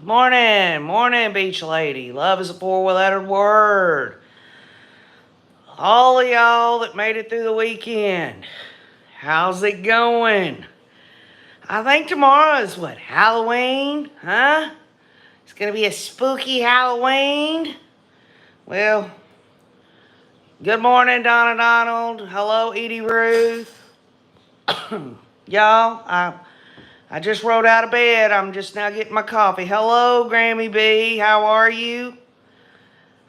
Morning, beach lady. Love is a four-lettered word. All of y'all that made it through the weekend, how's it going? I think tomorrow is what, Halloween? Huh? It's gonna be a spooky Halloween. Well, good morning, Donna Donald. Hello, Edie Ruth. Y'all, I just rolled out of bed. I'm just now getting my coffee. Hello, Grammy B. How are you?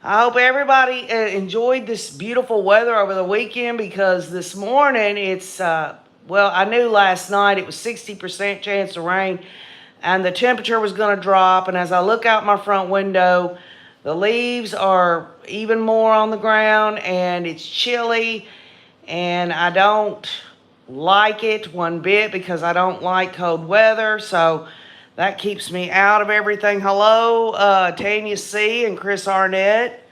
I hope everybody enjoyed this beautiful weather over the weekend, because this morning it's, well, I knew last night it was 60% chance of rain and the temperature was going to drop. And as I look out my front window, the leaves are even more on the ground and it's chilly, and I don't like it one bit because I don't like cold weather. So that keeps me out of everything. Hello, Tanya C. and Chris Arnett.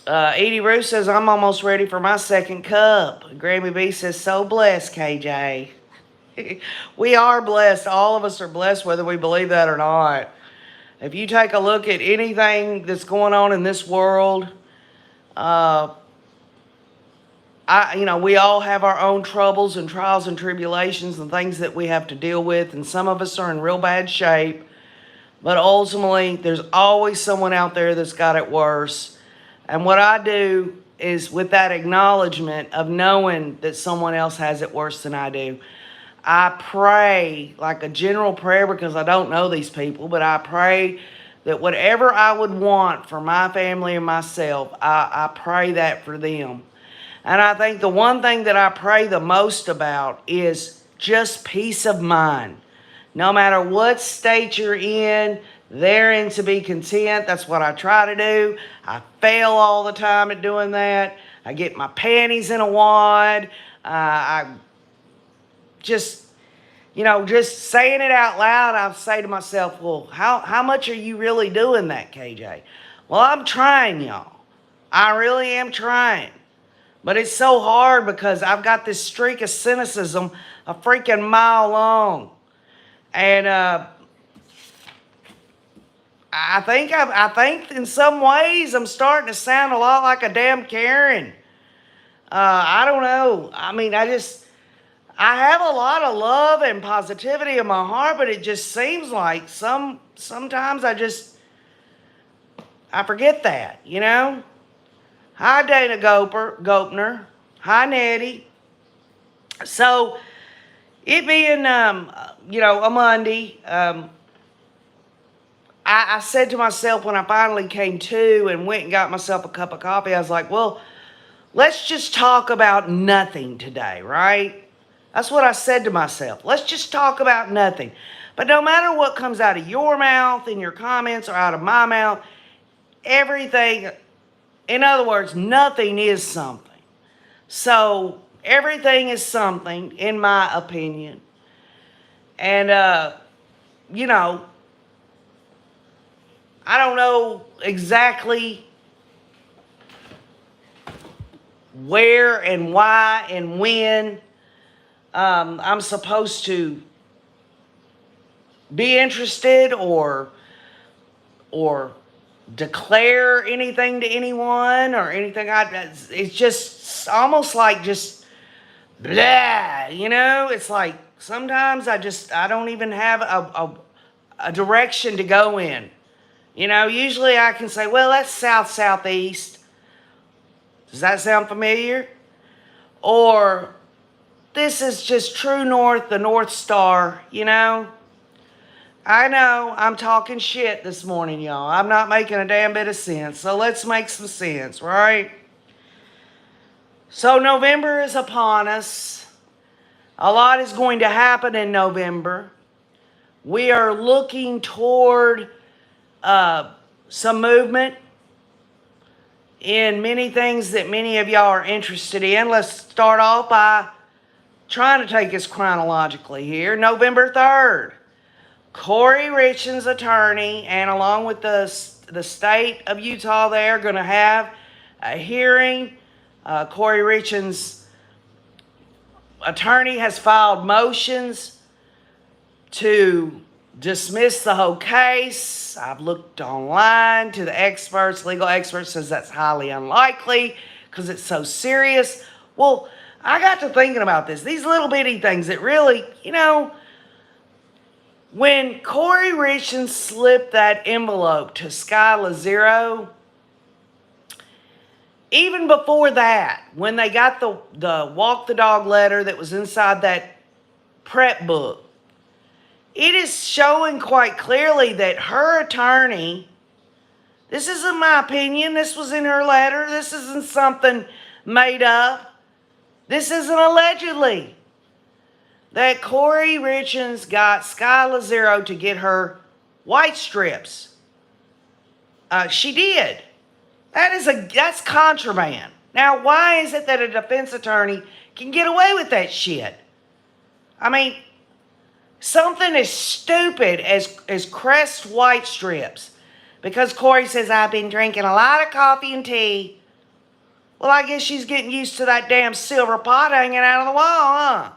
Edie Ruth says, I'm almost ready for my second cup. Grammy B says, so blessed, KJ. We are blessed. All of us are blessed, whether we believe that or not. If you take a look at anything that's going on in this world, we all have our own troubles and trials and tribulations and things that we have to deal with, and some of us are in real bad shape, but ultimately there's always someone out there that's got it worse. And what I do is, with that acknowledgement of knowing that someone else has it worse than I do, I pray like a general prayer, because I don't know these people, but I pray that whatever I would want for my family and myself, I pray that for them. And I think the one thing that I pray the most about is just peace of mind. No matter what state you're in, therein to be content. That's what I try to do. I fail all the time at doing that. I get my panties in a wad. I just saying it out loud, I say to myself, well, how much are you really doing that, KJ? Well, I'm trying, y'all. I really am trying. But it's so hard because I've got this streak of cynicism a freaking mile long. And I think in some ways I'm starting to sound a lot like a damn Karen. I don't know. I mean, I have a lot of love and positivity in my heart, but it just seems like sometimes I forget that, Hi, Dana Gopner. Hi, Nettie. So, it being, a Monday, I said to myself when I finally came to and went and got myself a cup of coffee, I was like, well, let's just talk about nothing today, right? That's what I said to myself. Let's just talk about nothing. But no matter what comes out of your mouth in your comments or out of my mouth, everything... In other words, nothing is something. So everything is something, in my opinion. And, I don't know exactly where and why and when I'm supposed to be interested or declare anything to anyone or anything. It's just almost like just blah, It's like sometimes I don't even have a direction to go in. Usually I can say, well, that's southeast. Does that sound familiar? Or this is just true north, the North Star, I know I'm talking shit this morning, y'all. I'm not making a damn bit of sense. So let's make some sense, right? So November is upon us. A lot is going to happen in November. We are looking toward some movement in many things that many of y'all are interested in. Let's start off by trying to take us chronologically here. November 3rd. Cory Richens' attorney, and along with the state of Utah, they're going to have a hearing. Cory Richens' attorney has filed motions to dismiss the whole case. I've looked online to the experts. Legal experts says that's highly unlikely because it's so serious. Well, I got to thinking about this. These little bitty things that really, when Cory Richens slipped that envelope to Skylar Zero, even before that, when they got the walk the dog letter that was inside that prep book, it is showing quite clearly that her attorney, this isn't my opinion, this was in her letter, this isn't something made up, this isn't allegedly, that Cory Richens got Skylar Zero to get her white strips. She did. That's contraband. Now, why is it that a defense attorney can get away with that shit? I mean, something as stupid as Crest white strips. Because Cory says, I've been drinking a lot of coffee and tea. Well, I guess she's getting used to that damn silver pot hanging out of the wall, huh?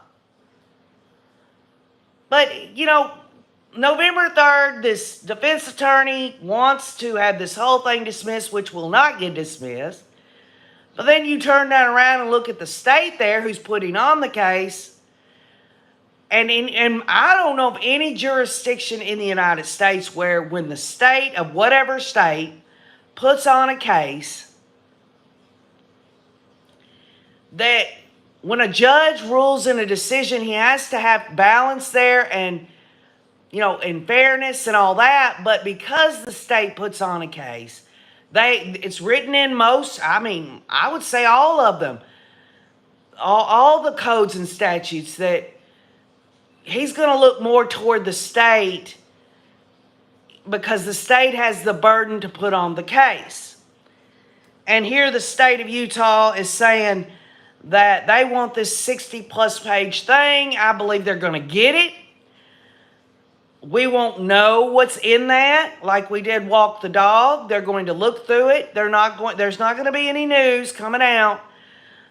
But, November 3rd, this defense attorney wants to have this whole thing dismissed, which will not get dismissed. But then you turn that around and look at the state there who's putting on the case. And I don't know of any jurisdiction in the United States where when the state of whatever state puts on a case, that when a judge rules in a decision, he has to have balance there and, in fairness and all that. But because the state puts on a case, it's written in I would say all of them, all the codes and statutes, that he's going to look more toward the state because the state has the burden to put on the case. And here the state of Utah is saying that they want this 60-plus page thing. I believe they're going to get it. We won't know what's in that, like we did Walk the Dog. They're going to look through it. There's not going to be any news coming out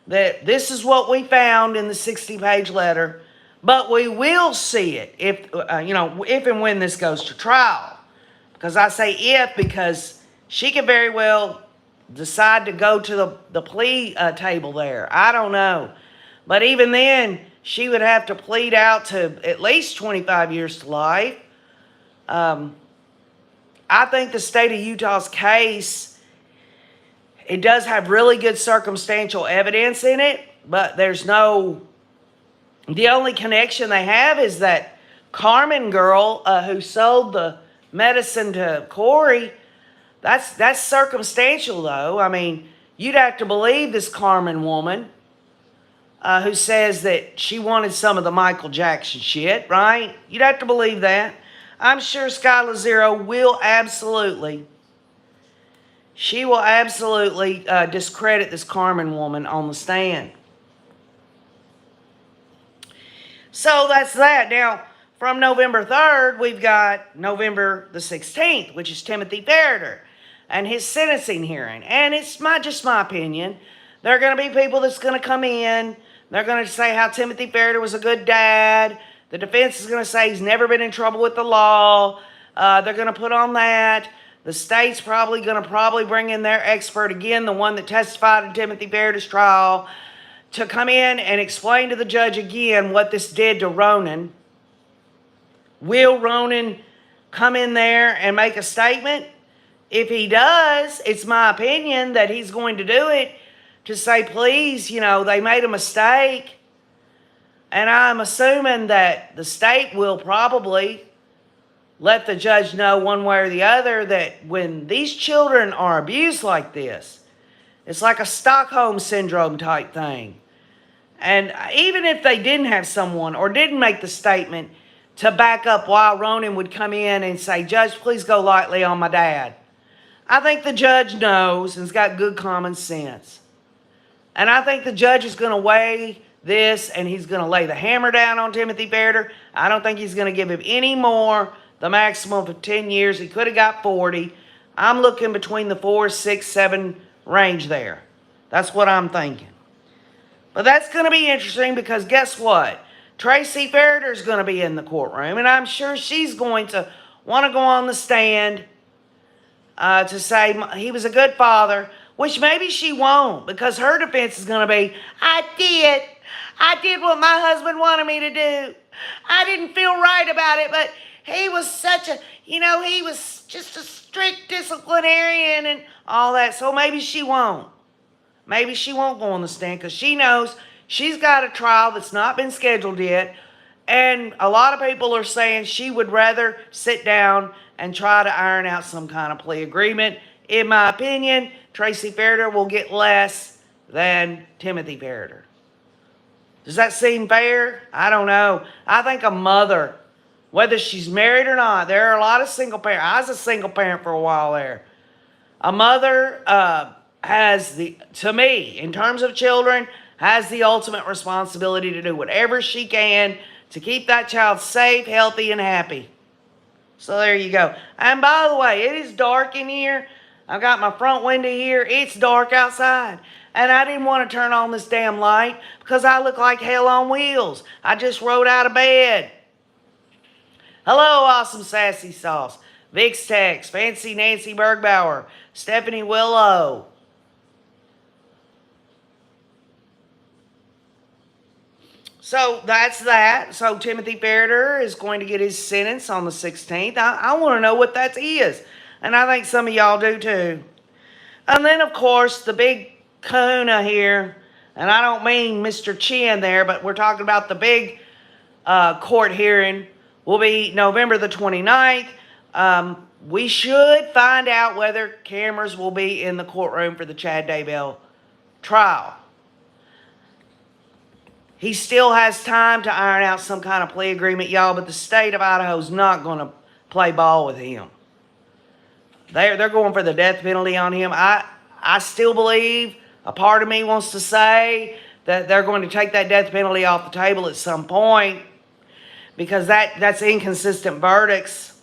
that this is what we found in the 60-page letter. But we will see it if and when this goes to trial. Because I say if, because she could very well decide to go to the plea table there. I don't know. But even then, she would have to plead out to at least 25 years to life. I think the state of Utah's case, it does have really good circumstantial evidence in it, but the only connection they have is that Carmen girl who sold the medicine to Cory. That's circumstantial, though. I mean, you'd have to believe this Carmen woman who says that she wanted some of the Michael Jackson shit, right? You'd have to believe that. I'm sure Skylar Zero will absolutely discredit this Carmen woman on the stand. So that's that. Now, from November 3rd, we've got November the 16th, which is Timothy Ferreter and his sentencing hearing. And it's just my opinion. There are going to be people that's going to come in. They're going to say how Timothy Ferreter was a good dad. The defense is going to say he's never been in trouble with the law. They're going to put on that. The state's probably going to bring in their expert again, the one that testified in Timothy Ferreter's trial, to come in and explain to the judge again what this did to Ronan. Will Ronan come in there and make a statement? If he does, it's my opinion that he's going to do it to say, please, they made a mistake. And I'm assuming that the state will probably let the judge know one way or the other that when these children are abused like this, it's like a Stockholm Syndrome type thing. And even if they didn't have someone or didn't make the statement to back up while Ronan would come in and say, Judge, please go lightly on my dad. I think the judge knows and's got good common sense. And I think the judge is going to weigh this and he's going to lay the hammer down on Timothy Ferreter. I don't think he's going to give him any more, the maximum of 10 years. He could have got 40. I'm looking between the 4, 6, 7 range there. That's what I'm thinking. But that's going to be interesting because guess what? Tracy Farrader's going to be in the courtroom, and I'm sure she's going to want to go on the stand to say he was a good father, which maybe she won't, because her defense is going to be, I did what my husband wanted me to do. I didn't feel right about it, but he was such a, he was just a strict disciplinarian and all that. So maybe she won't. Maybe she won't go on the stand because she knows she's got a trial that's not been scheduled yet. And a lot of people are saying she would rather sit down and try to iron out some kind of plea agreement. In my opinion, Tracy Farrader will get less than Timothy Farrader. Does that seem fair? I don't know. I think a mother, whether she's married or not, there are a lot of single parents. I was a single parent for a while there. A mother to me, in terms of children, has the ultimate responsibility to do whatever she can to keep that child safe, healthy, and happy. So there you go. And by the way, it is dark in here. I've got my front window here. It's dark outside. And I didn't want to turn on this damn light because I look like hell on wheels. I just rode out of bed. Hello, Awesome Sassy Sauce. Vix Tex, Fancy Nancy Bergbauer, Stephanie Willow. So that's that. So Timothy Farrader is going to get his sentence on the 16th. I want to know what that is. And I think some of y'all do too. And then, of course, the big kahuna here, and I don't mean Mr. Chin there, but we're talking about the big court hearing, will be November the 29th. We should find out whether cameras will be in the courtroom for the Chad Daybell trial. He still has time to iron out some kind of plea agreement, y'all, but the state of Idaho is not going to play ball with him. They're going for the death penalty on him. I still believe, a part of me wants to say that they're going to take that death penalty off the table at some point because that's inconsistent verdicts.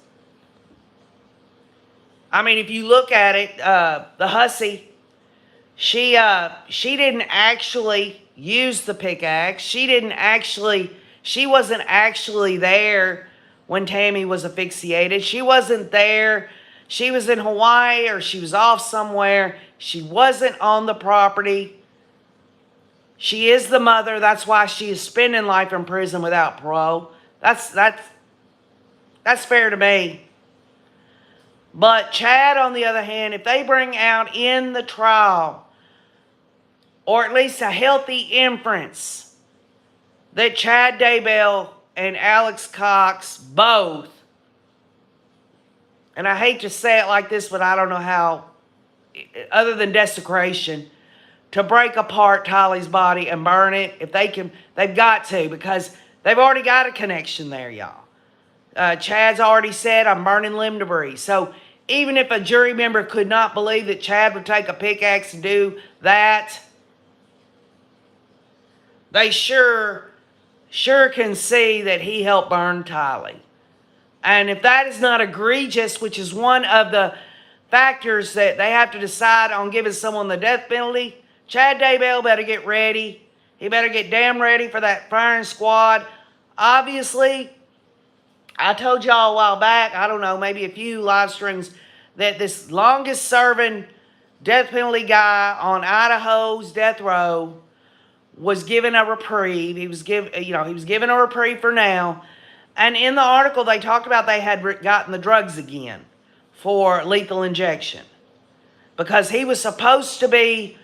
I mean, if you look at it, the hussy, she didn't actually use the pickaxe. She wasn't actually there when Tammy was asphyxiated. She wasn't there. She was in Hawaii or she was off somewhere. She wasn't on the property. She is the mother. That's why she is spending life in prison without parole. That's fair to me. But Chad, on the other hand, if they bring out in the trial, or at least a healthy inference, that Chad Daybell and Alex Cox both, and I hate to say it like this, but I don't know how, other than desecration, to break apart Tylee's body and burn it. If they can, they've got to, because they've already got a connection there, y'all. Chad's already said, I'm burning limb debris. So even if a jury member could not believe that Chad would take a pickaxe and do that, they sure can see that he helped burn Tylee. And if that is not egregious, which is one of the factors that they have to decide on giving someone the death penalty, Chad Daybell better get ready. He better get damn ready for that firing squad. Obviously, I told y'all a while back, I don't know, maybe a few live streams, that this longest serving death penalty guy on Idaho's death row was given a reprieve. He was given a reprieve for now. And in the article, they talked about they had gotten the drugs again for lethal injection, because he was supposed to be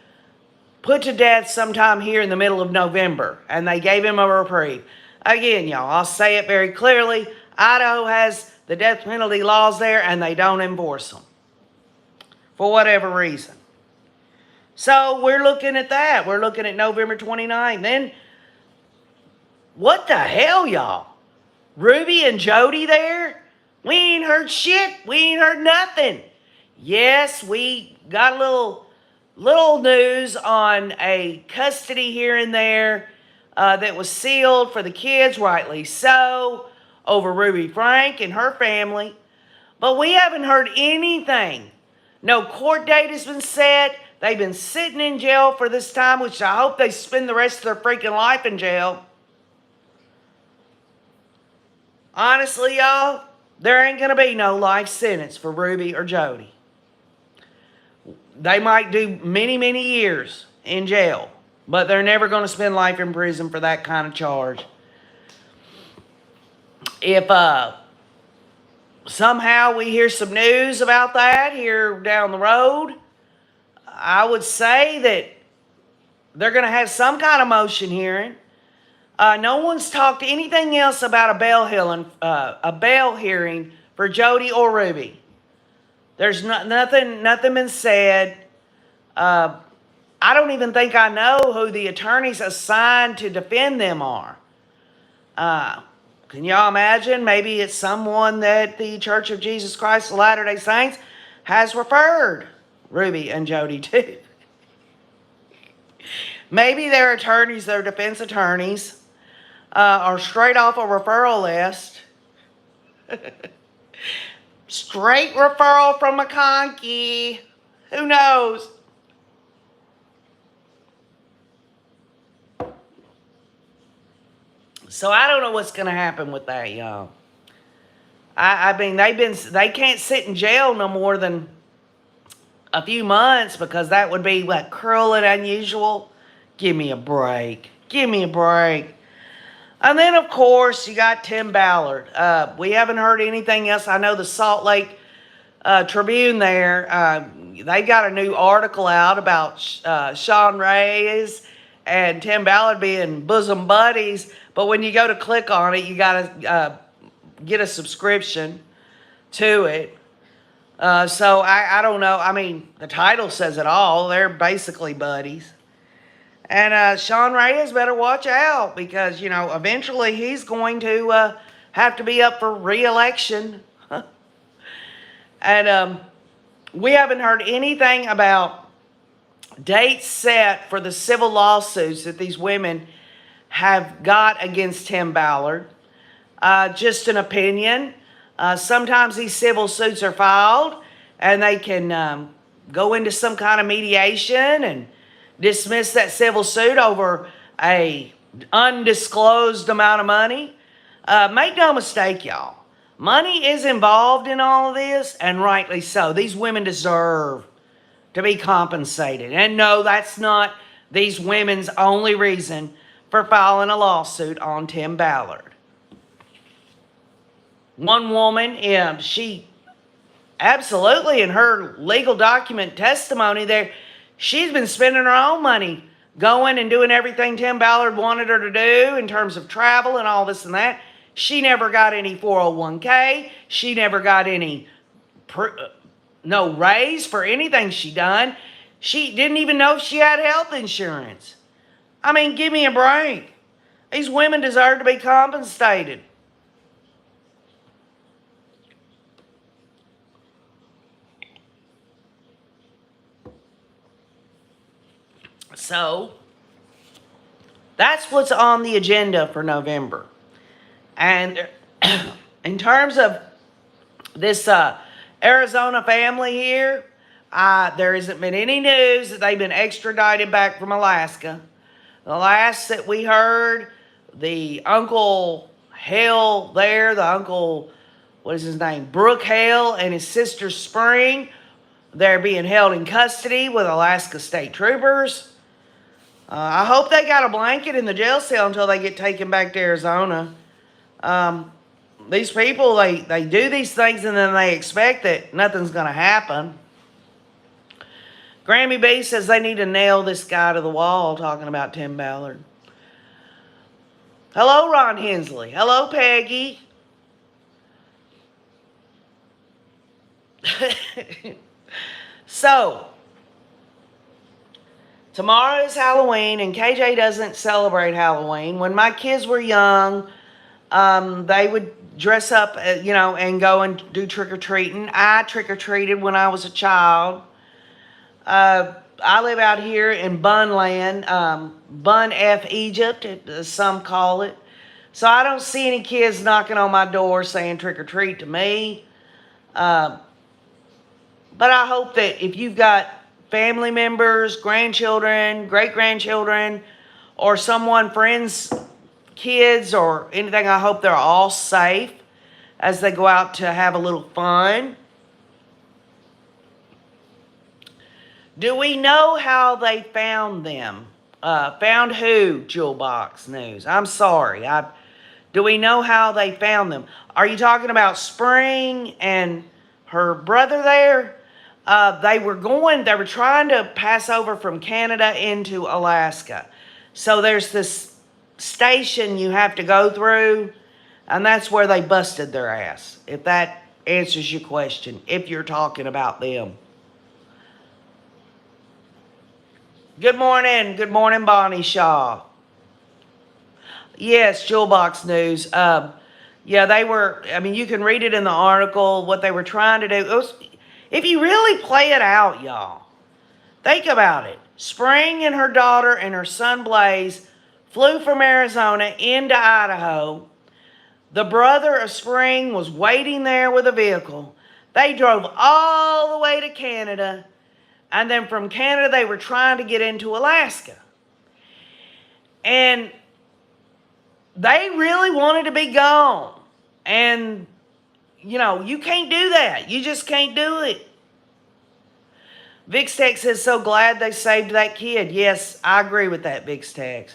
put to death sometime here in the middle of November, and they gave him a reprieve. Again, y'all, I'll say it very clearly. Idaho has the death penalty laws there, and they don't enforce them for whatever reason. So we're looking at that. We're looking at November 29th. Then, what the hell, y'all? Ruby and Jody there? We ain't heard shit. We ain't heard nothing. Yes, we got a little news on a custody here and there that was sealed for the kids, rightly so, over Ruby Frank and her family. But we haven't heard anything. No court date has been set. They've been sitting in jail for this time, which I hope they spend the rest of their freaking life in jail. Honestly, y'all, there ain't going to be no life sentence for Ruby or Jody. They might do many, many years in jail, but they're never going to spend life in prison for that kind of charge. If somehow we hear some news about that here down the road, I would say that they're going to have some kind of motion hearing. No one's talked anything else about a bail hearing for Jody or Ruby. There's nothing been said. I don't even think I know who the attorneys assigned to defend them are. Can y'all imagine? Maybe it's someone that the Church of Jesus Christ of Latter-day Saints has referred Ruby and Jody to. Maybe their attorneys, their defense attorneys, are straight off a referral list. Straight referral from McConkey. Who knows? So I don't know what's going to happen with that, y'all. I mean, they can't sit in jail no more than a few months because that would be like cruel and unusual. Give me a break. Give me a break. And then, of course, you got Tim Ballard. We haven't heard anything else. I know the Salt Lake Tribune there, they got a new article out about Sean Reyes and Tim Ballard being bosom buddies. But when you go to click on it, you got to get a subscription to it. So I don't know. I mean, the title says it all. They're basically buddies. And Sean Reyes better watch out because, you know, eventually he's going to have to be up for re-election. And we haven't heard anything about dates set for the civil lawsuits that these women have got against Tim Ballard. Just an opinion. Sometimes these civil suits are filed and they can go into some kind of mediation and dismiss that civil suit over a undisclosed amount of money. Make no mistake, y'all. Money is involved in all of this, and rightly so. These women deserve to be compensated. And no, that's not these women's only reason for filing a lawsuit on Tim Ballard. One woman, she absolutely, in her legal document testimony there, she's been spending her own money going and doing everything Tim Ballard wanted her to do in terms of travel and all this and that. She never got any 401k. She never got any, no raise for anything she done. She didn't even know if she had health insurance. I mean, give me a break. These women deserve to be compensated. So, that's what's on the agenda for November. And in terms of this Arizona family here, there hasn't been any news that they've been extradited back from Alaska. The last that we heard, the Uncle Hale there, the Uncle, what is his name, Brooke Hale, and his sister Spring, they're being held in custody with Alaska State Troopers. I hope they got a blanket in the jail cell until they get taken back to Arizona. These people, they do these things and then they expect that nothing's going to happen. Grammy B says they need to nail this guy to the wall talking about Tim Ballard. Hello, Ron Hensley. Hello, Peggy. So, tomorrow is Halloween, and KJ doesn't celebrate Halloween. When my kids were young, they would dress up, and go and do trick-or-treating. I trick-or-treated when I was a child. I live out here in Bun Land, Bun F Egypt, as some call it. So I don't see any kids knocking on my door saying trick-or-treat to me. But I hope that if you've got family members, grandchildren, great-grandchildren, or someone, friends, kids, or anything, I hope they're all safe. as they go out to have a little fun. Do we know how they found them? Found who, Jewel Box News? I'm sorry. Do we know how they found them? Are you talking about Spring and her brother there? They were trying to pass over from Canada into Alaska. So there's this station you have to go through, and that's where they busted their ass. If that answers your question, if you're talking about them. Good morning, Bonnie Shaw. Yes, Jewel Box News. Yeah, they were, I mean, you can read it in the article, what they were trying to do. If you really play it out, y'all, think about it. Spring and her daughter and her son Blaze flew from Arizona into Idaho. The brother of Spring was waiting there with a vehicle. They drove all the way to Canada, and then from Canada they were trying to get into Alaska. And they really wanted to be gone. And, you know, you can't do that. You just can't do it. VixTech says, so glad they saved that kid. Yes, I agree with that, VixTech.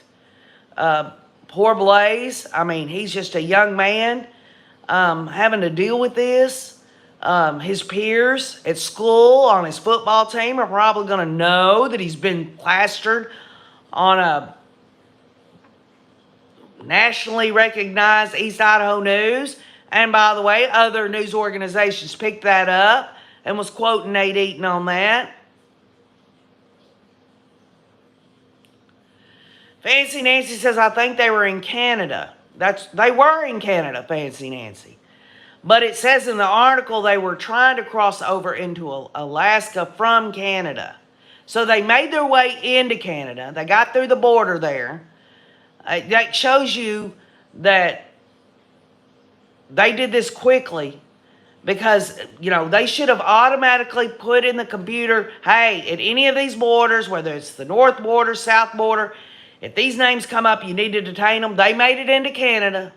Poor Blaze. I mean, he's just a young man having to deal with this. His peers at school on his football team are probably going to know that he's been plastered on a nationally recognized East Idaho News. And by the way, other news organizations picked that up and was quoting Nate Eaton on that. Fancy Nancy says, I think they were in Canada. They were in Canada, Fancy Nancy. But it says in the article they were trying to cross over into Alaska from Canada. So they made their way into Canada. They got through the border there. That shows you that they did this quickly because, you know, they should have automatically put in the computer, hey, at any of these borders, whether it's the north border, south border, if these names come up, you need to detain them. They made it into Canada.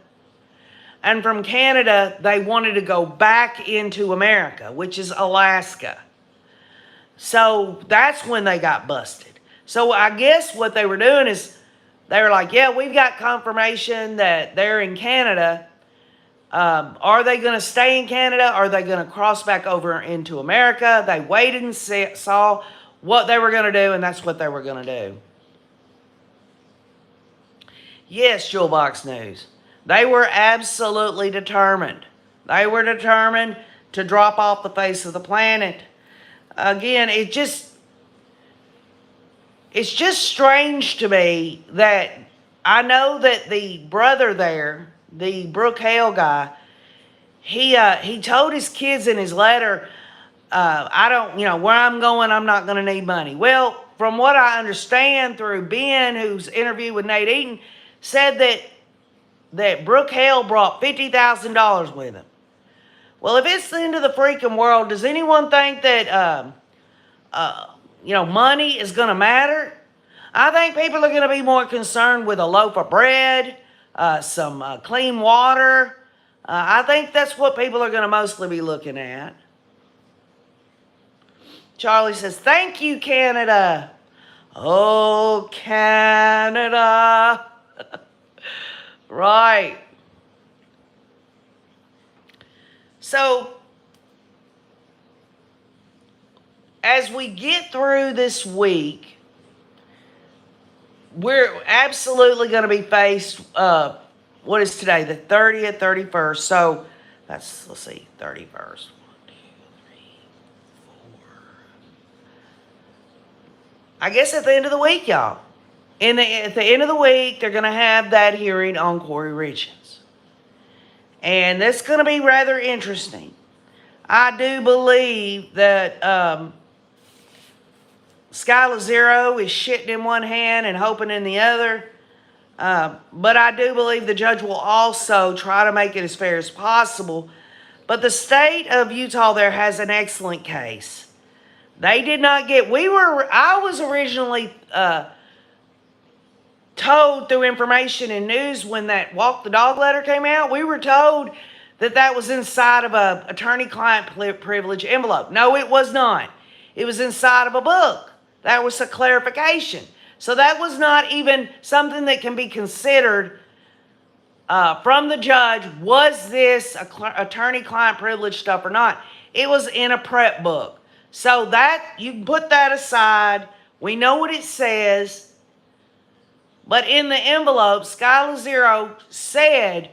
And from Canada, they wanted to go back into America, which is Alaska. So that's when they got busted. So I guess what they were doing is they were like, yeah, we've got confirmation that they're in Canada. Are they going to stay in Canada? Are they going to cross back over into America? They waited and saw what they were going to do, and that's what they were going to do. Yes, Jewel Box News. They were absolutely determined. They were determined to drop off the face of the planet. Again, it's just strange to me that I know that the brother there, the Brooke Hale guy, he told his kids in his letter, I don't, you know, where I'm going, I'm not going to need money. Well, from what I understand through Ben, who's interviewed with Nate Eaton, said that Brooke Hale brought $50,000 with him. Well, if it's the end of the freaking world, does anyone think that, you know, money is going to matter? I think people are going to be more concerned with a loaf of bread, some clean water. I think that's what people are going to mostly be looking at. Charlie says, thank you, Canada. Oh, Canada. Right. So, as we get through this week, we're absolutely going to be faced, what is today, the 30th, 31st. So, let's see, 31st. 1, 2, 3, 4. I guess at the end of the week, y'all. At the end of the week, they're going to have that hearing on Cory Richens. And that's going to be rather interesting. I do believe that Skylar Zero is shitting in one hand and hoping in the other. But I do believe the judge will also try to make it as fair as possible. But the state of Utah there has an excellent case. They did not get... I was originally... told through information and news when that walk the dog letter came out, we were told that was inside of a attorney-client privilege envelope. No, it was not. It was inside of a book. That was a clarification. So that was not even something that can be considered from the judge. Was this attorney-client privilege stuff or not? It was in a prep book. So that, you can put that aside. We know what it says. But in the envelope, Skylar Zero said,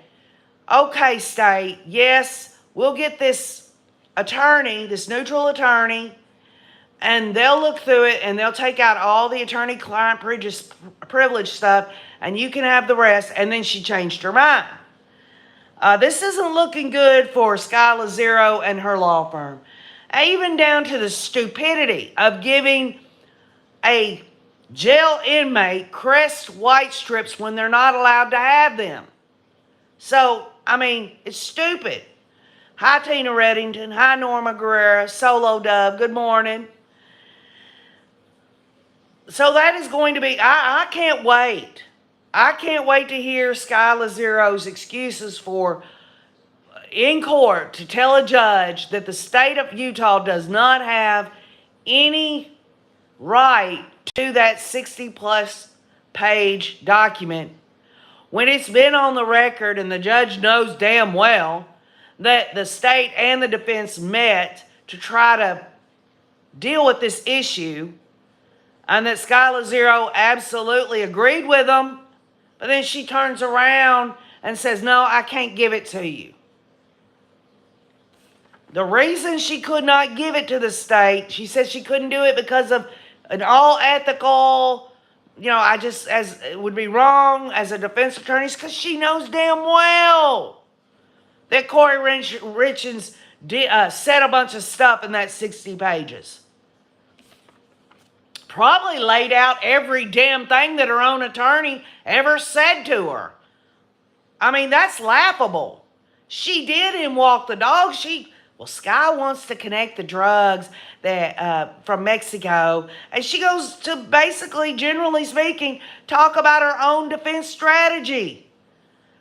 okay, state, yes, we'll get this attorney, this neutral attorney, and they'll look through it and they'll take out all the attorney-client privilege stuff, and you can have the rest. And then she changed her mind. This isn't looking good for Skylar Zero and her law firm. Even down to the stupidity of giving a jail inmate Crest white strips when they're not allowed to have them. So, I mean, it's stupid. Hi, Tina Reddington. Hi, Norma Guerrera. Solo Dove. Good morning. So that is going to be, I can't wait. I can't wait to hear Skylar Zero's excuses for, in court, to tell a judge that the state of Utah does not have any right to that 60-plus page document when it's been on the record and the judge knows damn well that the state and the defense met to try to deal with this issue, and that Skylar Zero absolutely agreed with them, but then she turns around and says, no, I can't give it to you. The reason she could not give it to the state, she said she couldn't do it because of an all ethical, as it would be wrong as a defense attorney, because she knows damn well that Cory Richens said a bunch of stuff in that 60 pages. Probably laid out every damn thing that her own attorney ever said to her. I mean, that's laughable. She did him walk the dog. Sky wants to connect the drugs that from Mexico, and she goes to basically, generally speaking, talk about her own defense strategy.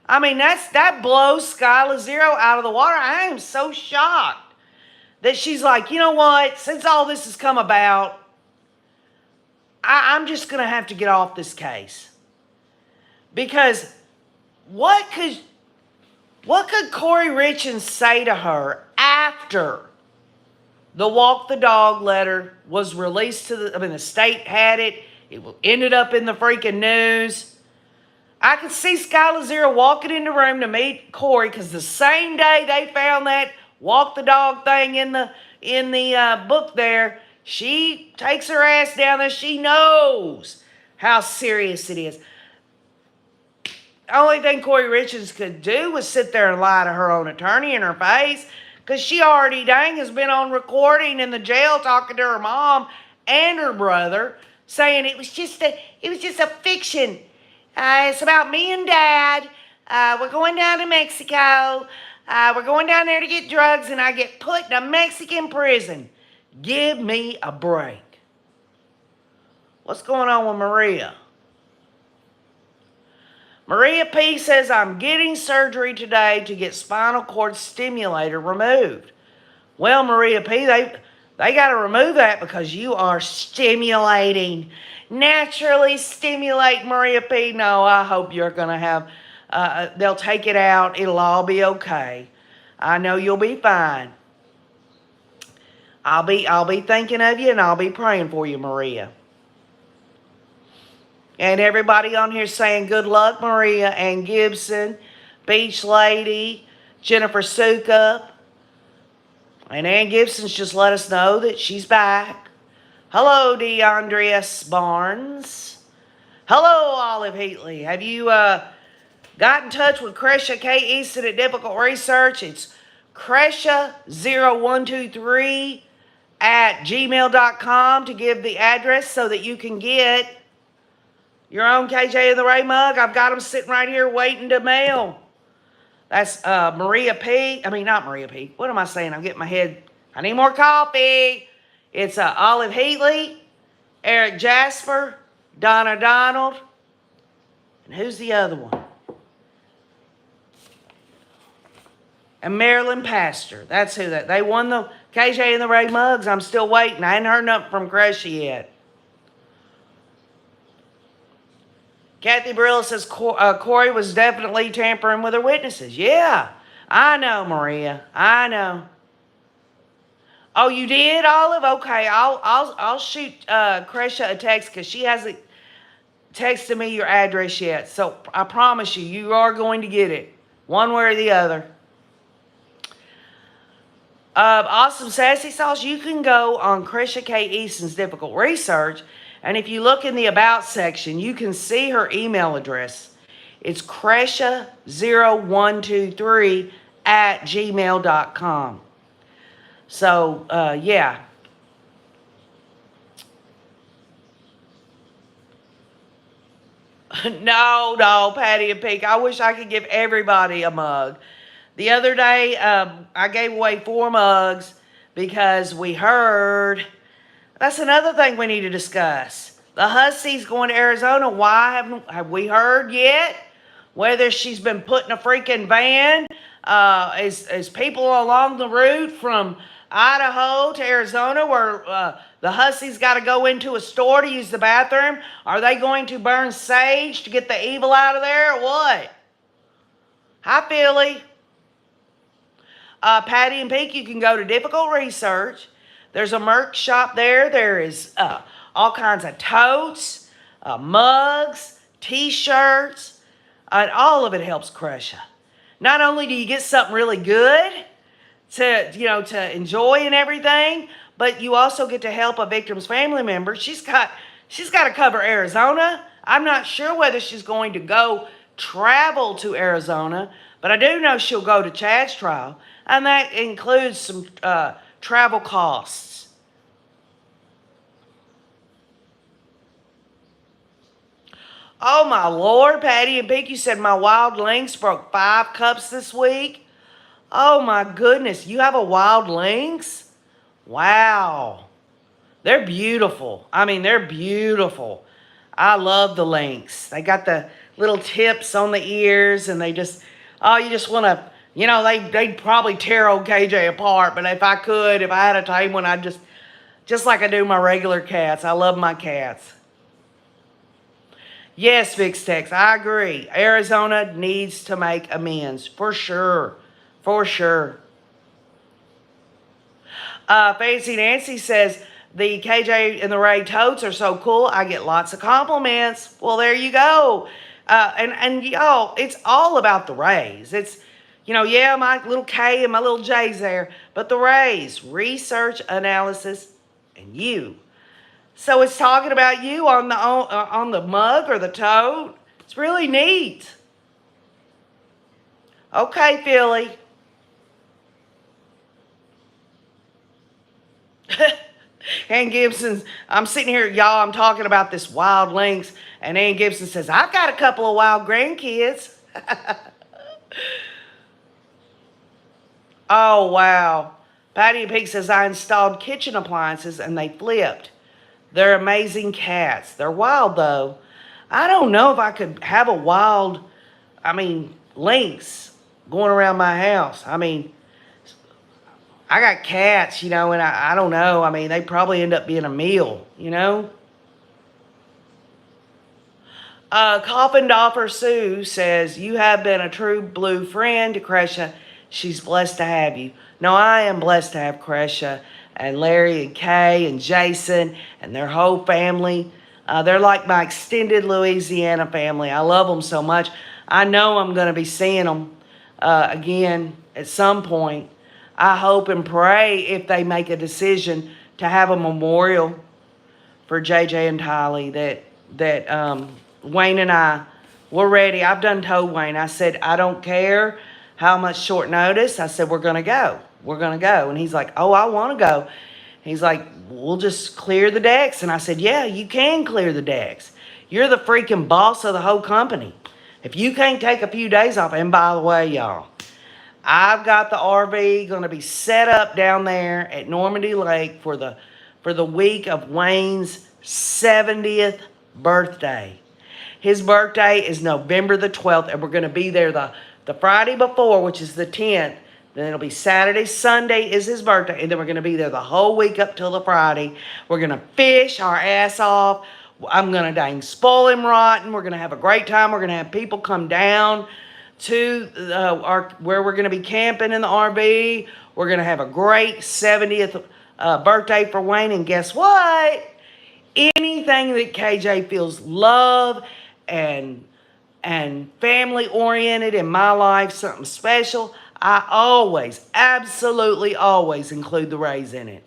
I mean, that blows Skylar Zero out of the water. I am so shocked that she's like, you know what? Since all this has come about, I'm just going to have to get off this case. Because what could Cory Richens say to her after the walk the dog letter was released to the state had it. It ended up in the freaking news. I could see Skylar Zero walking in the room to meet Cory, because the same day they found that walk the dog thing in the book there, she takes her ass down there. She knows how serious it is. The only thing Cory Richens could do was sit there and lie to her own attorney in her face, because she already has been on recording in the jail talking to her mom and her brother, saying it was just a fiction. It's about me and Dad. We're going down to Mexico. We're going down there to get drugs, and I get put in a Mexican prison. Give me a break. What's going on with Maria? Maria P. says, I'm getting surgery today to get spinal cord stimulator removed. Well, Maria P., they got to remove that because you are stimulating. Naturally stimulate, Maria P. No, I hope you're going to have, they'll take it out. It'll all be okay. I know you'll be fine. I'll be thinking of you, and I'll be praying for you, Maria. And everybody on here saying good luck, Maria, Ann Gibson, Beach Lady, Jennifer Sukup. And Ann Gibson's just let us know that she's back. Hello, DeAndreas Barnes. Hello, Olive Heatley. Have you got in touch with Cresha K. Easton at Difficult Research? It's Cresha0123@gmail.com to give the address so that you can get your own KJ of the Ray mug. I've got them sitting right here waiting to mail. That's Maria P. Not Maria P. What am I saying? I'm getting my head. I need more coffee. It's Olive Heatley, Eric Jasper, Donna Donald. And who's the other one? and Marilyn Pastor. That's who that. They won the KJ and the Ray mugs. I'm still waiting. I ain't heard nothing from Crescia yet. Kathy Barilla says Cory was definitely tampering with her witnesses. Yeah, I know, Maria. I know. Oh, you did, Olive? Okay, I'll shoot Crescia a text because she hasn't texted me your address yet. So I promise you, you are going to get it, one way or the other. Awesome Sassy Sauce, you can go on Crescia K. Easton's Difficult Research, and if you look in the About section, you can see her email address. It's Crescia0123@gmail.com. So, yeah. No, Patty and Pink. I wish I could give everybody a mug. The other day, I gave away 4 mugs because we heard. That's another thing we need to discuss. The Hussey's going to Arizona. Why have we heard yet? Whether she's been put in a freaking van, is people along the route from Idaho to Arizona where the Hussey's got to go into a store to use the bathroom? Are they going to burn sage to get the evil out of there or what? Hi, Philly. Patty and Pink, you can go to Difficult Research. There's a merch shop there. There is all kinds of totes, mugs, t-shirts, and all of it helps Crescia. Not only do you get something really good to enjoy and everything, but you also get to help a victim's family member. She's got to cover Arizona. I'm not sure whether she's going to go travel to Arizona, but I do know she'll go to Chad's trial, and that includes some travel costs. Oh my Lord, Patty and Pink, you said my wild lynx broke 5 cups this week. Oh my goodness, you have a wild lynx? Wow. They're beautiful. I mean, they're beautiful. I love the lynx. They got the little tips on the ears, and they just, you just want to, they'd probably tear old KJ apart, but if I had a tame one, I'd just like I do my regular cats. I love my cats. Yes, Vixtex, I agree. Arizona needs to make amends, for sure. For sure. Fancy Nancy says, the KJ and the Ray totes are so cool. I get lots of compliments. Well, there you go. And y'all, it's all about the Rays. It's, yeah, my little K and my little J's there, but the Rays, research, analysis, and you. So it's talking about you on the mug or the tote. It's really neat. Okay, Philly. Ann Gibson, I'm sitting here, y'all, I'm talking about this wild lynx, and Ann Gibson says, I've got a couple of wild grandkids. Oh, wow. Patty and Pig says, I installed kitchen appliances, and they flipped. They're amazing cats. They're wild, though. I don't know if I could have a wild, lynx going around my house. I got cats, and I don't know. They probably end up being a meal, Coffin Doffer Sue says, you have been a true blue friend to Crescia. She's blessed to have you. No, I am blessed to have Crescia and Larry and Kay and Jason and their whole family. They're like my extended Louisiana family. I love them so much. I know I'm going to be seeing them again at some point. I hope and pray if they make a decision to have a memorial for JJ and Tylee that Wayne and I, we're ready. I've done told Wayne, I said, I don't care how much short notice. I said, we're going to go. We're going to go. And he's like, oh, I want to go. He's like, we'll just clear the decks. And I said, yeah, you can clear the decks. You're the freaking boss of the whole company. If you can't take a few days off, and by the way, y'all, I've got the RV going to be set up down there at Normandy Lake for the week of Wayne's 70th birthday. His birthday is November the 12th, and we're going to be there the Friday before, which is the 10th, Then it'll be Saturday. Sunday is his birthday. And then we're going to be there the whole week up till the Friday. We're going to fish our ass off. I'm going to dang spoil him rotten. We're going to have a great time. We're going to have people come down to where we're going to be camping in the RV. We're going to have a great 70th birthday for Wayne. And guess what? Anything that KJ feels love and family oriented in my life, something special, I always, absolutely always include the Rays in it.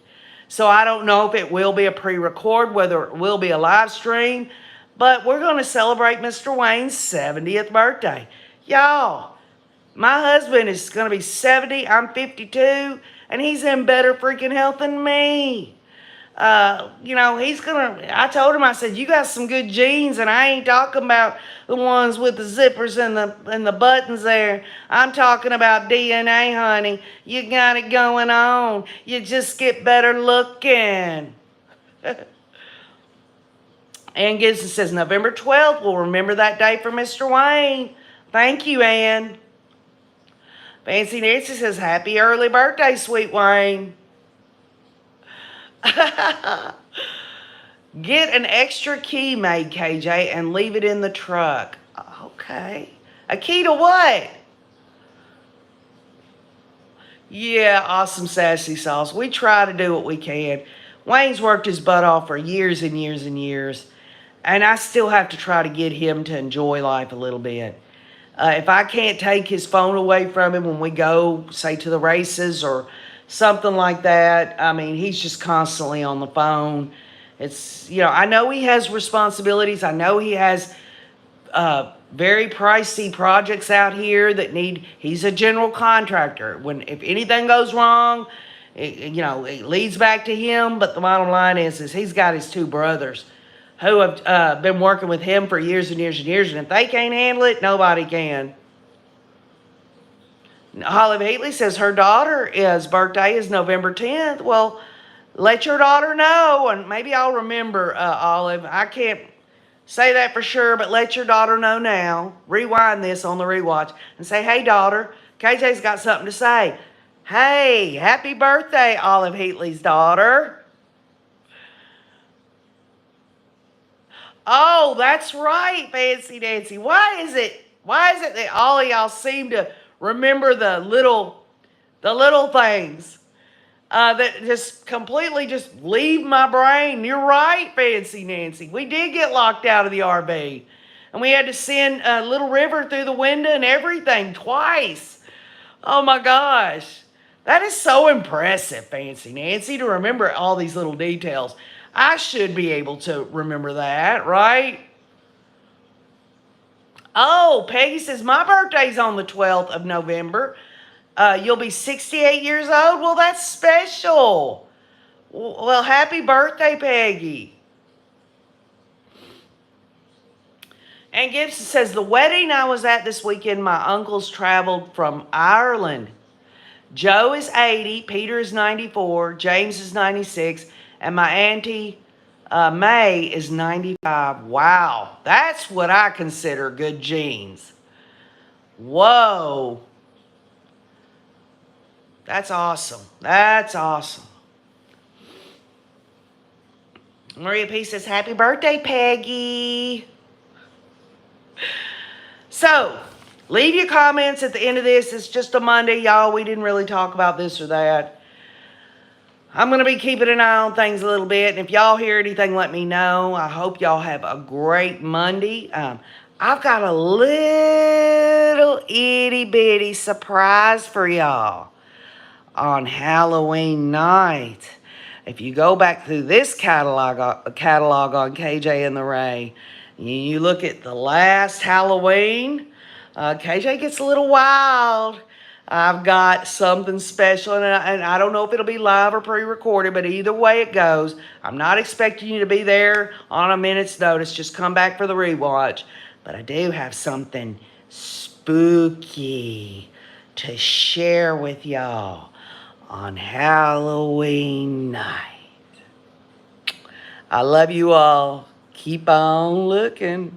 So I don't know if it will be a pre-record, whether it will be a live stream, but we're going to celebrate Mr. Wayne's 70th birthday. Y'all, my husband is going to be 70, I'm 52, and he's in better freaking health than me. I told him, I said, you got some good genes, and I ain't talking about the ones with the zippers and the buttons there. I'm talking about DNA, honey. You got it going on. You just get better looking. Ann Gibson says, November 12th, we'll remember that day for Mr. Wayne. Thank you, Ann. Fancy Nancy says, happy early birthday, sweet Wayne. Get an extra key made, KJ, and leave it in the truck. Okay. A key to what? Yeah, awesome sassy sauce. We try to do what we can. Wayne's worked his butt off for years and years and years, and I still have to try to get him to enjoy life a little bit. If I can't take his phone away from him when we go, say, to the races or something like that, I mean, he's just constantly on the phone. It's, I know he has responsibilities. I know he has very pricey projects out here that he's a general contractor. If anything goes wrong, it leads back to him. But the bottom line is he's got his two brothers who have been working with him for years and years and years. And if they can't handle it, nobody can. Olive Heatley says her daughter's birthday is November 10th. Well, let your daughter know, and maybe I'll remember, Olive. I can't say that for sure, but let your daughter know now. Rewind this on the rewatch and say, hey, daughter, KJ's got something to say. Hey, happy birthday, Olive Heatley's daughter. Oh, that's right, Fancy Nancy. Why is it that all of y'all seem to remember the little things that just completely just leave my brain? You're right, Fancy Nancy. We did get locked out of the RV, and we had to send Little River through the window and everything twice. Oh my gosh, that is so impressive, Fancy Nancy, to remember all these little details. I should be able to remember that, right? Oh, Peggy says, my birthday's on the 12th of November. You'll be 68 years old? Well, that's special. Well, happy birthday, Peggy. And Gibson says, the wedding I was at this weekend, my uncles traveled from Ireland. Joe is 80, Peter is 94, James is 96, and my auntie May is 95. Wow, that's what I consider good genes. Whoa. That's awesome. That's awesome. Maria P says, happy birthday, Peggy. So, leave your comments at the end of this. It's just a Monday, y'all. We didn't really talk about this or that. I'm going to be keeping an eye on things a little bit. And if y'all hear anything, let me know. I hope y'all have a great Monday. I've got a little itty-bitty surprise for y'all on Halloween night. If you go back through this catalog on KJ and the Ray, you look at the last Halloween, KJ gets a little wild. I've got something special, and I don't know if it'll be live or pre-recorded, but either way it goes, I'm not expecting you to be there on a minute's notice. Just come back for the rewatch. But I do have something spooky to share with y'all on Halloween night. I love you all. Keep on looking.